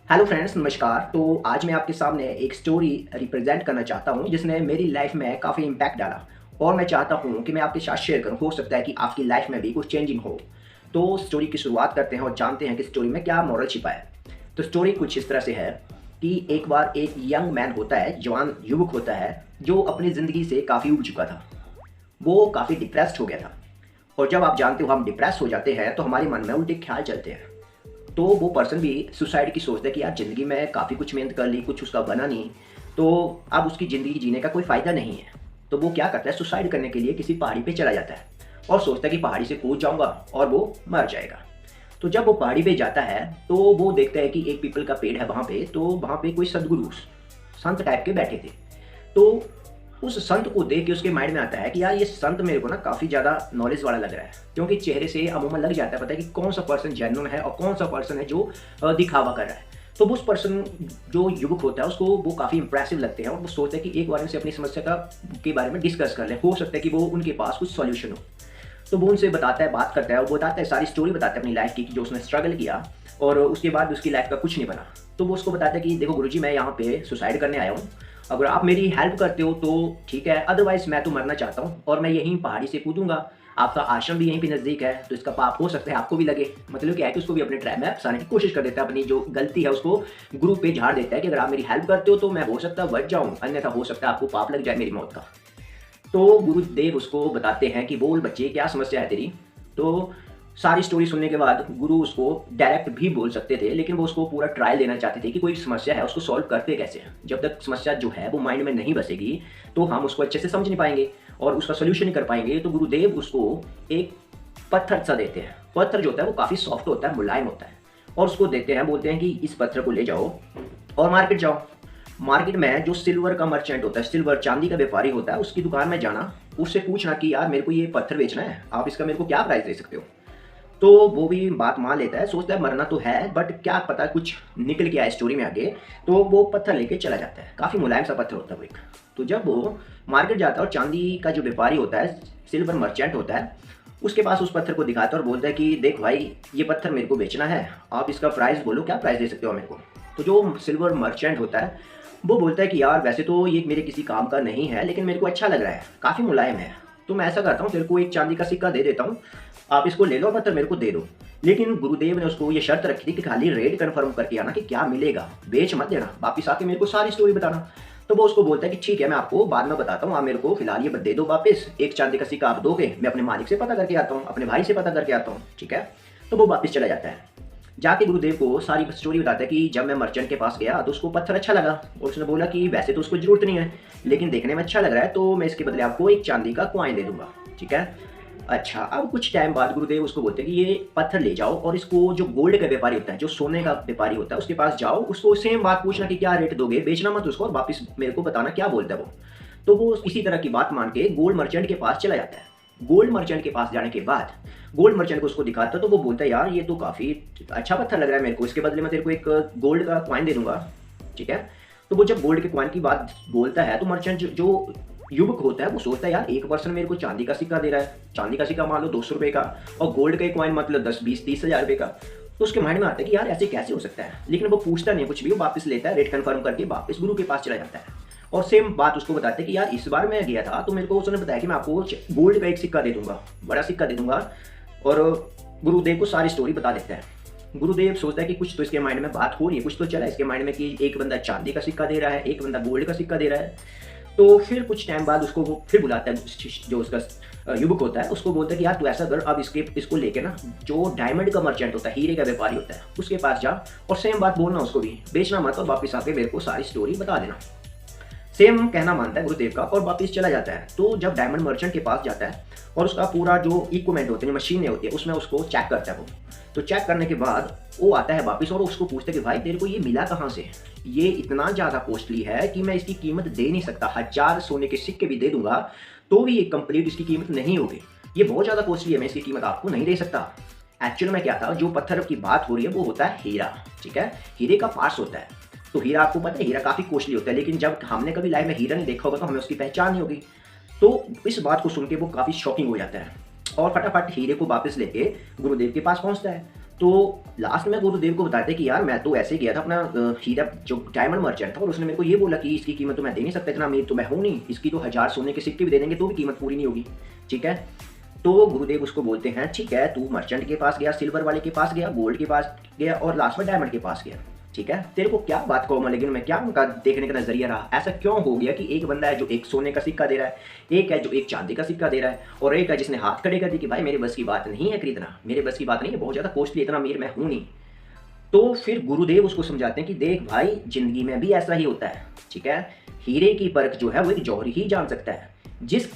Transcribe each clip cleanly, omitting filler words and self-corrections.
Hello friends, नमस्कार। तो आज मैं आपके सामने एक स्टोरी रिप्रेजेंट करना चाहता हूँ जिसने मेरी लाइफ में काफ़ी इम्पैक्ट डाला और मैं चाहता हूँ कि मैं आपके साथ शेयर करूँ। हो सकता है कि आपकी लाइफ में भी कुछ चेंजिंग हो। तो स्टोरी की शुरुआत करते हैं और जानते हैं कि स्टोरी में क्या मॉरल छिपा है। तो स्टोरी कुछ इस तरह से है कि एक बार एक यंग मैन होता है, जवान युवक होता है, जो अपनी ज़िंदगी से काफ़ी ऊब चुका था। वो काफ़ी डिप्रेस्ड हो गया था और जब आप जानते हो हम डिप्रेस हो जाते हैं तो हमारे मन में उल्टे ख्याल चलते हैं। तो वो पर्सन भी सुसाइड की सोचता है कि यार ज़िंदगी में काफ़ी कुछ मेहनत कर ली, कुछ उसका बना नहीं, तो अब उसकी ज़िंदगी जीने का कोई फ़ायदा नहीं है। तो वो क्या करता है, सुसाइड करने के लिए किसी पहाड़ी पे चला जाता है और सोचता है कि पहाड़ी से कूद जाऊँगा और वो मर जाएगा। तो जब वो पहाड़ी पे जाता है तो वो देखता है कि एक पीपल का पेड़ है वहाँ पे, तो वहाँ पे कोई सद्गुरु, संत टाइप के बैठे थे। तो उस संत को देख के उसके माइंड में आता है कि यार ये संत मेरे को ना काफ़ी ज़्यादा नॉलेज वाला लग रहा है, क्योंकि चेहरे से अमूमन लग जाता है पता है कि कौन सा पर्सन जेन्युइन है और कौन सा पर्सन है जो दिखावा कर रहा है। तो वो उस पर्सन जो युवक होता है उसको वो काफ़ी इंप्रेसिव लगते हैं और वो सोचता है कि एक बार इनसे अपनी समस्या का के बारे में डिस्कस कर लें, हो सकता है कि वो उनके पास कुछ सॉल्यूशन हो। तो वो उनसे बताता है, बात करता है, वो बताता है, सारी स्टोरी बताता है अपनी लाइफ की कि जो उसने स्ट्रगल किया और उसके बाद उसकी लाइफ का कुछ नहीं बना। तो वो उसको बताता है कि देखो गुरुजी, मैं यहाँ पे सुसाइड करने आया हूँ, अगर आप मेरी हेल्प करते हो तो ठीक है, अदरवाइज़ मैं तो मरना चाहता हूँ और मैं यहीं पहाड़ी से कूदूँगा। आपका आश्रम भी यहीं पे नज़दीक है, तो इसका पाप हो सकता है आपको भी लगे। मतलब क्या है कि उसको भी अपने ट्रैप में फँसाने की कोशिश कर देता है, अपनी जो गलती है उसको गुरु पे झाड़ देता है कि अगर आप मेरी हेल्प करते हो तो मैं हो सकता है बच जाऊँ, अन्यथा हो सकता है आपको पाप लग जाए मेरी मौत का। तो गुरुदेव उसको बताते हैं कि बोल बच्चे, क्या समस्या है तेरी? तो सारी स्टोरी सुनने के बाद गुरु उसको डायरेक्ट भी बोल सकते थे, लेकिन वो उसको पूरा ट्रायल देना चाहते थे कि कोई समस्या है उसको सॉल्व करते कैसे हैं। जब तक समस्या जो है वो माइंड में नहीं बसेगी तो हम उसको अच्छे से समझ नहीं पाएंगे और उसका सोल्यूशन नहीं कर पाएंगे। तो गुरुदेव उसको एक पत्थर सा देते हैं। पत्थर जो होता है वो काफ़ी सॉफ्ट होता है, मुलायम होता है, और उसको देते हैं, बोलते हैं कि इस पत्थर को ले जाओ और मार्केट जाओ। मार्केट में जो सिल्वर का मर्चेंट होता है, सिल्वर चांदी का व्यापारी होता है, उसकी दुकान में जाना, उससे पूछना कि यार मेरे को ये पत्थर बेचना है, आप इसका मेरे को क्या प्राइस दे सकते हो? तो वो भी बात मान लेता है, सोचता है मरना तो है बट क्या पता कुछ निकल के आए स्टोरी में आगे। तो वो पत्थर लेके चला जाता है, काफ़ी मुलायम सा पत्थर होता है वो एक। तो जब वो मार्केट जाता है और चांदी का जो व्यापारी होता है, सिल्वर मर्चेंट होता है, उसके पास उस पत्थर को दिखाता है और बोलता है कि देख भाई, ये पत्थर मेरे को बेचना है, आप इसका प्राइस बोलो, क्या प्राइस दे सकते हो मेरे को? तो जो सिल्वर मर्चेंट होता है वो बोलता है कि यार वैसे तो ये मेरे किसी काम का नहीं है, लेकिन मेरे को अच्छा लग रहा है, काफ़ी मुलायम है, तो मैं ऐसा करता हूँ तेरे को एक चांदी का सिक्का दे देता हूँ, आप इसको ले लो और पत्थर मेरे को दे दो। लेकिन गुरुदेव ने उसको ये शर्त रखी थी कि खाली रेट कन्फर्म करके आना कि क्या मिलेगा, बेच मत देना, वापिस आके मेरे को सारी स्टोरी बताना। तो वो उसको बोलता है कि ठीक है, मैं आपको बाद में बताता हूँ, आप मेरे को फिलहाल ये दे दो वापस, एक चांदी का सिक्का आप दोगे, मैं अपने मालिक से पता करके आता हूँ, अपने भाई से पता करके आता हूँ, ठीक है? तो वो वापस चला जाता है। जाके गुरुदेव को सारी स्टोरी बताता है कि जब मैं मर्चेंट के पास गया तो उसको पत्थर अच्छा लगा और उसने बोला कि वैसे तो उसको ज़रूरत नहीं है, लेकिन देखने में अच्छा लग रहा है, तो मैं इसके बदले आपको एक चांदी का कॉइन दे दूँगा, ठीक है? अच्छा, अब कुछ टाइम बाद गुरुदेव उसको बोलते हैं कि ये पत्थर ले जाओ और इसको जो गोल्ड का व्यापारी होता है, जो सोने का व्यापारी होता है, उसके पास जाओ, उसको सेम बात पूछना कि क्या रेट दोगे, बेचना मत उसको और वापस मेरे को बताना क्या बोलता है वो। तो वो इसी तरह की बात मान के गोल्ड मर्चेंट के पास चला जाता है। गोल्ड मर्चेंट के पास जाने के बाद गोल्ड मर्चेंट को उसको दिखाता है, तो वो बोलता है यार ये तो काफ़ी अच्छा पत्थर लग रहा है मेरे को, इसके बदले मैं तेरे को एक गोल्ड का कॉइन दे दूँगा, ठीक है? तो वो जब गोल्ड के कॉइन की बात बोलता है तो मर्चेंट जो युवक होता है वो सोचता है यार एक पर्सन मेरे को चांदी का सिक्का दे रहा है, चांदी का सिक्का मान लो ₹200 का और गोल्ड का एक कॉइन मतलब 10, 20, 30 हज़ार रुपए का। तो उसके माइंड में आता है कि यार ऐसे कैसे हो सकता है? लेकिन वो पूछता नहीं कुछ भी, वो वापस लेता है, रेट कन्फर्म करके वापस गुरु के पास चला जाता है। और सेम बात उसको बताते हैं कि यार इस बार मैं गया था तो मेरे को उसने बताया कि मैं आपको गोल्ड का एक सिक्का दे दूँगा, बड़ा सिक्का दे दूँगा, और गुरुदेव को सारी स्टोरी बता देता है। गुरुदेव सोचता है कि कुछ तो इसके माइंड में बात हो रही है, कुछ तो चला है इसके माइंड में कि एक बंदा चांदी का सिक्का दे रहा है, एक बंदा गोल्ड का सिक्का दे रहा है। तो फिर कुछ टाइम बाद उसको वो फिर बुलाता है, जो उसका युवक होता है, उसको बोलता है कि यार तू ऐसा कर, अब इसको लेके ना जो डायमंड का मर्चेंट होता है, हीरे का व्यापारी होता है, उसके पास जा और सेम बात बोलना उसको भी, बेचना मत और वापस आके मेरे को सारी स्टोरी बता देना। सेम कहना मानता है गुरुदेव का और वापस चला जाता है। तो जब डायमंड मर्चेंट के पास जाता है और उसका पूरा जो इक्विपमेंट होते हैं, जो मशीनें होती है, उसमें उसको चेक करता है वो। तो चेक करने के बाद वो आता है वापस और उसको पूछता है कि भाई तेरे को ये मिला कहाँ से? ये इतना ज़्यादा कॉस्टली है कि मैं इसकी कीमत दे नहीं सकता, 1000 सोने के सिक्के भी दे दूँगा तो भी ये कंप्लीट इसकी कीमत नहीं होगी। ये बहुत ज़्यादा कॉस्टली है, मैं इसकी कीमत आपको नहीं दे सकता। एक्चुअल में क्या था, जो पत्थर की बात हो रही है वो होता है हीरा, ठीक है? हीरे का पार्ट्स होता है। तो हीरा आपको पता है, हीरा काफ़ी कॉस्टली होता है, लेकिन जब हमने कभी लाइफ में हीरा नहीं देखा होगा तो हमें उसकी पहचान नहीं होगी। तो इस बात को सुन के वो काफ़ी शॉकिंग हो जाता है और फटाफट हीरे को वापस लेके गुरुदेव के पास पहुँचता है। तो लास्ट में गुरुदेव को बताते कि यार मैं तो ऐसे गया था अपना हीरा जो डायमंड मर्चेंट था, और उसने मेरे को ये बोला कि इसकी कीमत तो मैं दे नहीं सकता, इतना अमीर तो मैं हूँ नहीं, इसकी तो 1000 सोने के सिक्के भी दे देंगे तो भी कीमत पूरी नहीं होगी। ठीक है, तो गुरुदेव उसको बोलते हैं ठीक है, तू मर्चेंट के पास गया, सिल्वर वाले के पास गया, गोल्ड के पास गया और लास्ट में डायमंड के पास गया। ठीक है, तेरे को क्या बात कहूँ मैं, लेकिन मैं क्या उनका देखने का नजरिया रहा, ऐसा क्यों हो गया कि एक बंदा है जो एक सोने का सिक्का दे रहा है, एक है जो एक चांदी का सिक्का दे रहा है, और एक है जिसने हाथ खड़े कर दी कि भाई मेरे बस की बात नहीं है खरीदना, मेरे बस की बात नहीं है, बहुत ज़्यादा कॉस्टली, इतना अमीर मैं हूँ नहीं। तो फिर गुरुदेव उसको समझाते हैं कि देख भाई, जिंदगी में भी ऐसा ही होता है। ठीक है, हीरे की परख जो है वो एक जौहरी ही जान सकता है। जिस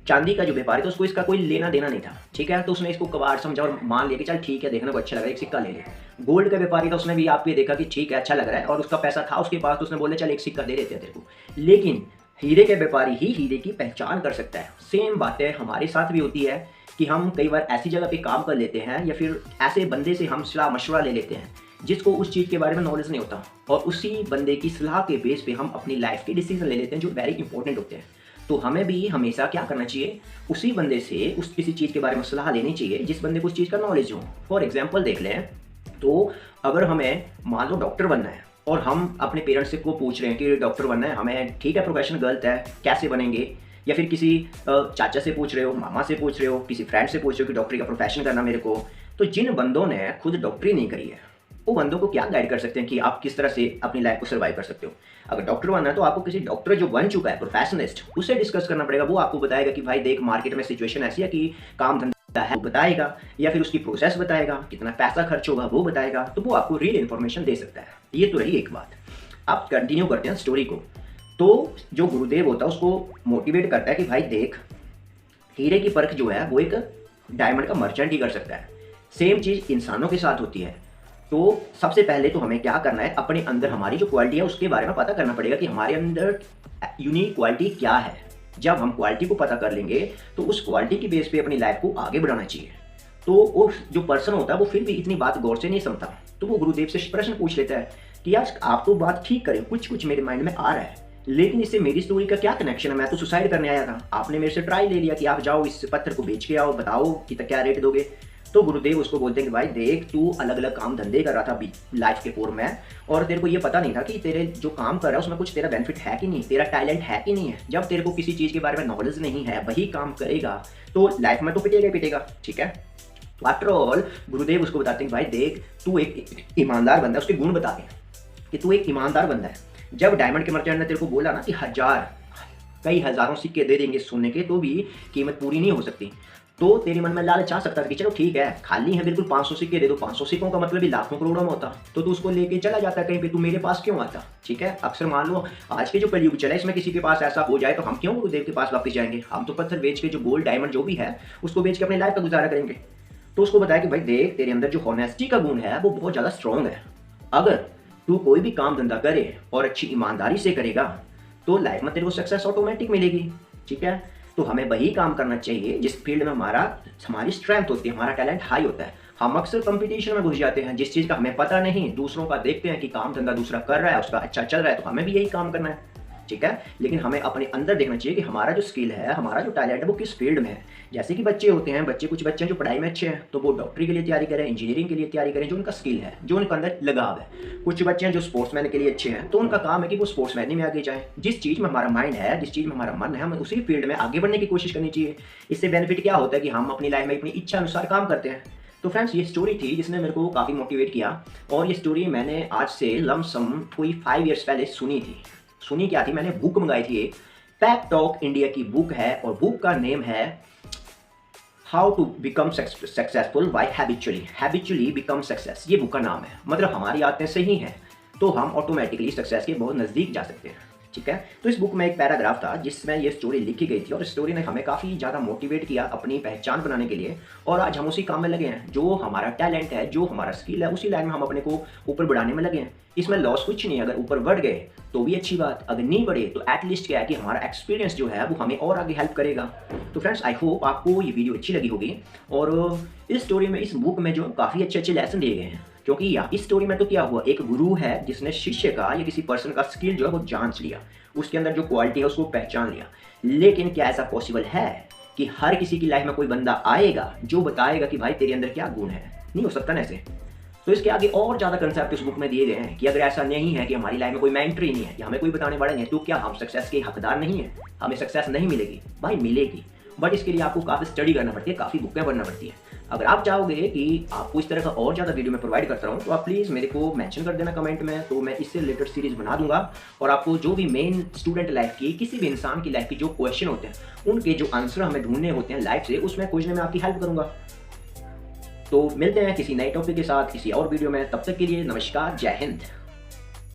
चांदी का जो व्यापारी था उसको इसका कोई लेना देना नहीं था। ठीक है, तो उसने इसको कबाड़ समझा और मान लिया कि चल ठीक है, देखने को अच्छा लग रहा है, एक सिक्का ले ले। गोल्ड का व्यापारी था, उसने भी आप ये देखा कि ठीक है अच्छा लग रहा है और उसका पैसा था उसके पास, तो उसने बोले चल एक सिक्का दे देते हैं तेरे को। लेकिन हीरे के व्यापारी ही हीरे की पहचान कर सकता है। सेम बातें हमारे साथ भी होती है कि हम कई बार ऐसी जगह पे काम कर लेते हैं या फिर ऐसे बंदे से हम सलाह मशवरा ले लेते हैं जिसको उस चीज़ के बारे में नॉलेज नहीं होता, और उसी बंदे की सलाह के बेस पे हम अपनी लाइफ के डिसीजन ले लेते हैं जो वेरी इंपॉर्टेंट होते हैं। तो हमें भी हमेशा क्या करना चाहिए, उसी बंदे से उस किसी चीज़ के बारे में सलाह लेनी चाहिए जिस बंदे को उस चीज़ का नॉलेज हो। फॉर एग्जाम्पल देख लें, तो अगर हमें मान लो डॉक्टर बनना है और हम अपने पेरेंट्स से को पूछ रहे हैं कि डॉक्टर बनना है हमें, ठीक है प्रोफेशन गलत है, कैसे बनेंगे, या फिर किसी चाचा से पूछ रहे हो, मामा से पूछ रहे हो, किसी फ्रेंड से पूछ रहे हो कि डॉक्टरी का प्रोफेशन करना मेरे को, तो जिन बंदों ने खुद डॉक्टरी नहीं करी है वो बंदों को क्या गाइड कर सकते हैं कि आप किस तरह से अपनी लाइफ को सर्वाइव कर सकते हो। अगर डॉक्टर बनना है तो आपको किसी डॉक्टर जो बन चुका है, प्रोफेशनलिस्ट, उससे डिस्कस करना पड़ेगा। वो आपको बताएगा कि भाई देख मार्केट में सिचुएशन ऐसी है कि काम धंधा है, वो बताएगा, या फिर उसकी प्रोसेस बताएगा, कितना पैसा खर्च होगा वो बताएगा, तो वो आपको रियल इन्फॉर्मेशन दे सकता है। ये तो रही एक बात। आप कंटिन्यू करते हैं स्टोरी को। तो जो गुरुदेव होता है उसको मोटिवेट करता है कि भाई देख, हीरे की परख जो है वो एक डायमंड का मर्चेंट ही कर सकता है। सेम चीज़ इंसानों के साथ होती है। तो सबसे पहले तो हमें क्या करना है, अपने अंदर हमारी जो क्वालिटी है उसके बारे में पता करना पड़ेगा कि हमारे अंदर यूनिक क्वालिटी क्या है। जब हम क्वालिटी को पता कर लेंगे तो उस क्वालिटी की बेस पे अपनी लाइफ को आगे बढ़ाना चाहिए। तो वो जो पर्सन होता है वो फिर भी इतनी बात गौर से नहीं समझता, तो वो गुरुदेव से प्रश्न पूछ लेता है कि यार आप तो बात ठीक करें, कुछ कुछ मेरे माइंड में आ रहा है, लेकिन इससे मेरी स्टोरी का क्या कनेक्शन है, मैं तो सुसाइड करने आया था, आपने मेरे से ट्राई ले लिया कि आप जाओ इस पत्थर को बेच के आओ, बताओ कि क्या रेट दोगे। तो गुरुदेव उसको बोलते हैं कि भाई देख, तू अलग अलग काम धंधे कर रहा था लाइफ के पूर्व में, और तेरे को ये पता नहीं था कि तेरे जो काम कर रहा है उसमें कुछ तेरा बेनिफिट है कि नहीं, तेरा टैलेंट है कि नहीं है। जब तेरे को किसी चीज़ के बारे में नॉलेज नहीं है, वही काम करेगा तो लाइफ में तो पिटेगा ही पिटेगा। ठीक है, तो आफ्टर ऑल गुरुदेव उसको बताते हैं कि भाई देख, तू एक ईमानदार बंदा है, उसके गुण बता दें कि तू एक ईमानदार बंदा है। जब डायमंड के मर्चेंट ने तेरे को बोला ना कि कई हजारों सिक्के दे देंगे सोने के तो भी कीमत पूरी नहीं हो सकती, तो तेरे मन में लालच आ सकता है कि चलो ठीक है, खाली है बिल्कुल 500 सिक्के दे दो, 500 सिक्कों का मतलब भी लाखों करोड़ों में होता, तो तू उसको लेके चला जाता कहीं पे, तू मेरे पास क्यों आता। ठीक है, अक्सर मान लो आज के जो कलयुग चला इसमें किसी के पास ऐसा हो जाए तो हम क्यों गुरुदेव के पास वापस जाएंगे, हम तो पत्थर बेच के जो गोल्ड डायमंड जो भी है उसको बेच के अपनी लाइफ का गुजारा करेंगे। तो उसको बताया कि भाई देख, तेरे अंदर जो हॉनेस्टी का गुण है वो बहुत ज़्यादा स्ट्रॉन्ग है। अगर तू कोई भी काम धंधा करे और अच्छी ईमानदारी से करेगा तो लाइफ में तेरे को सक्सेस ऑटोमेटिक मिलेगी। ठीक है, तो हमें वही काम करना चाहिए जिस फील्ड में हमारी स्ट्रेंथ होती है, हमारा टैलेंट हाई होता है। हम अक्सर कंपटीशन में घुस जाते हैं जिस चीज़ का हमें पता नहीं, दूसरों का देखते हैं कि काम धंधा दूसरा कर रहा है, उसका अच्छा चल रहा है, तो हमें भी यही काम करना है। ठीक है, लेकिन हमें अपने अंदर देखना चाहिए कि हमारा जो स्किल है, हमारा जो टैलेंट है वो किस फील्ड में है। जैसे कि बच्चे होते हैं, कुछ बच्चे हैं जो पढ़ाई में अच्छे हैं तो वो डॉक्टरी के लिए तैयारी करें, इंजीनियरिंग के लिए तैयारी करें, जो उनका स्किल है, जो उनके अंदर लगाव है। कुछ बच्चे हैं जो स्पोर्ट्समैन के लिए अच्छे हैं तो उनका काम है कि वो स्पोर्ट्समैन में आगे जाए। जिस चीज़ में हमारा माइंड है, जिस चीज़ में हमारा मन है, हमें उसी फील्ड में आगे बढ़ने की कोशिश करनी चाहिए। इससे बेनिफिट क्या होता है कि हम अपनी लाइफ में अपनी इच्छा अनुसार काम करते हैं। तो फ्रेंड्स, ये स्टोरी थी जिसने मेरे को काफ़ी मोटिवेट किया, और ये स्टोरी मैंने आज से लमसम कोई 5 ईयर्स पहले सुनी थी। सुनी क्या थी, मैंने बुक मंगाई थी, एक पैक टॉक इंडिया की बुक है, और बुक का नेम है how to become successful by habitually become success. ये बुक का नाम है। मतलब हमारी आदतें सही हैं तो हम ऑटोमेटिकली सक्सेस के बहुत नज़दीक जा सकते हैं। ठीक है, तो इस बुक में एक पैराग्राफ था जिसमें ये स्टोरी लिखी गई थी, और इस स्टोरी ने हमें काफ़ी ज़्यादा मोटिवेट किया अपनी पहचान बनाने के लिए, और आज हम उसी काम में लगे हैं। जो हमारा टैलेंट है, जो हमारा स्किल है, उसी लाइन में हम अपने को ऊपर बढ़ाने में लगे हैं। इसमें लॉस कुछ नहीं है, अगर ऊपर बढ़ गए तो भी अच्छी बात, अगर नहीं बढ़े तो एटलीस्ट क्या है कि हमारा एक्सपीरियंस जो है वो हमें और आगे हेल्प करेगा। तो फ्रेंड्स, आई होप आपको ये वीडियो अच्छी लगी होगी, और इस स्टोरी में, इस बुक में जो काफ़ी अच्छे अच्छे लेसन दिए गए हैं। क्योंकि इस स्टोरी में तो क्या हुआ, एक गुरु है जिसने शिष्य का या किसी पर्सन का स्किल जो है वो जांच लिया, उसके अंदर जो क्वालिटी है उसको पहचान लिया। लेकिन क्या ऐसा पॉसिबल है कि हर किसी की लाइफ में कोई बंदा आएगा जो बताएगा कि भाई तेरे अंदर क्या गुण है? नहीं हो सकता ना ऐसे। तो इसके आगे और ज़्यादा कंसेप्ट इस बुक में दिए गए हैं कि अगर ऐसा नहीं है कि हमारी लाइफ में कोई मेंटर ही नहीं है या हमें कोई बताने वाला नहीं है, तो क्या हम सक्सेस के हकदार नहीं है? हमें सक्सेस नहीं मिलेगी? भाई मिलेगी, बट इसके लिए आपको काफ़ी स्टडी करना पड़ती है, काफ़ी बुकें पढ़ना पड़ती है। अगर आप चाहोगे कि आपको इस तरह का और ज़्यादा वीडियो मैं प्रोवाइड करता रहूँ, तो आप प्लीज़ मेरे को मेंशन कर देना कमेंट में, तो मैं इससे रिलेटेड सीरीज़ बना दूँगा और आपको जो भी मेन स्टूडेंट लाइफ की, किसी भी इंसान की लाइफ की जो क्वेश्चन होते हैं, उनके जो आंसर हमें ढूँढने होते हैं लाइफ से, उसमें खोजने में आपकी हेल्प करूँगा। तो मिलते हैं किसी नए टॉपिक के साथ किसी और वीडियो में, तब तक के लिए नमस्कार, जय हिंद।